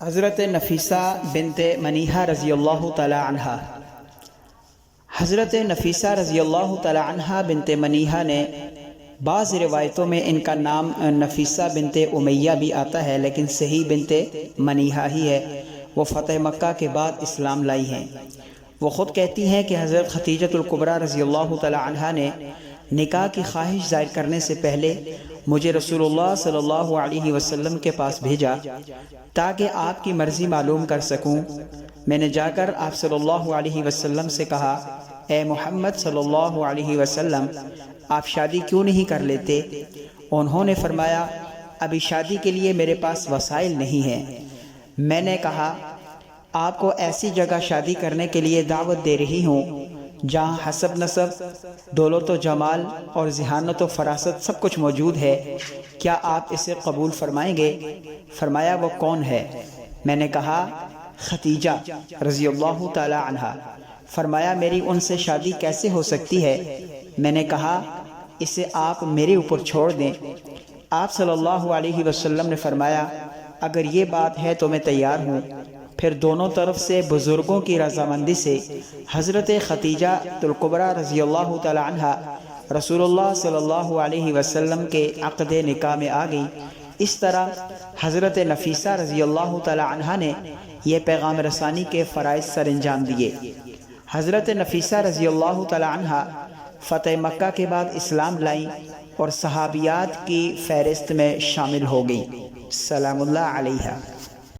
حضرت نفیسہ بنت منیحہ رضی اللہ تعالی عنہا۔ حضرت نفیسہ رضی اللہ تعالی عنہا بنت منیحہ نے بعض روایتوں میں ان کا نام نفیسہ بنت امیہ بھی آتا ہے، لیکن صحیح بنت منیحہ ہی ہے۔ وہ فتح مکہ کے بعد اسلام لائی ہیں۔ وہ خود کہتی ہیں کہ حضرت ختیجۃ الکبریٰ رضی اللہ تعالی عنہا نے نکاح کی خواہش ظاہر کرنے سے پہلے مجھے رسول اللہ صلی اللہ علیہ وسلم کے پاس بھیجا تاکہ آپ کی مرضی معلوم کر سکوں۔ میں نے جا کر آپ صلی اللہ علیہ وسلم سے کہا، اے محمد صلی اللہ علیہ وسلم، آپ شادی کیوں نہیں کر لیتے؟ انہوں نے فرمایا، ابھی شادی کے لیے میرے پاس وسائل نہیں ہیں۔ میں نے کہا، آپ کو ایسی جگہ شادی کرنے کے لیے دعوت دے رہی ہوں جہاں حسب نسب، دولت و جمال اور ذہانت و فراست سب کچھ موجود ہے، کیا آپ اسے قبول فرمائیں گے؟ فرمایا، وہ کون ہے؟ میں نے کہا، ختیجہ رضی اللہ تعالی عنہا۔ فرمایا، میری ان سے شادی کیسے ہو سکتی ہے؟ میں نے کہا، اسے آپ میرے اوپر چھوڑ دیں۔ آپ صلی اللہ علیہ وسلم نے فرمایا، اگر یہ بات ہے تو میں تیار ہوں۔ پھر دونوں طرف سے بزرگوں کی رضامندی سے حضرت ختیجہ الکبریٰ رضی اللہ تعالی عنہا رسول اللہ صلی اللہ علیہ وسلم کے عقد نکاح میں آ گئی۔ اس طرح حضرت نفیسہ رضی اللہ تعالی عنہا نے یہ پیغام رسانی کے فرائض سر انجام دیے۔ حضرت نفیسہ رضی اللہ تعالی عنہا فتح مکہ کے بعد اسلام لائیں اور صحابیات کی فہرست میں شامل ہو گئیں۔ سلام اللہ علیہا۔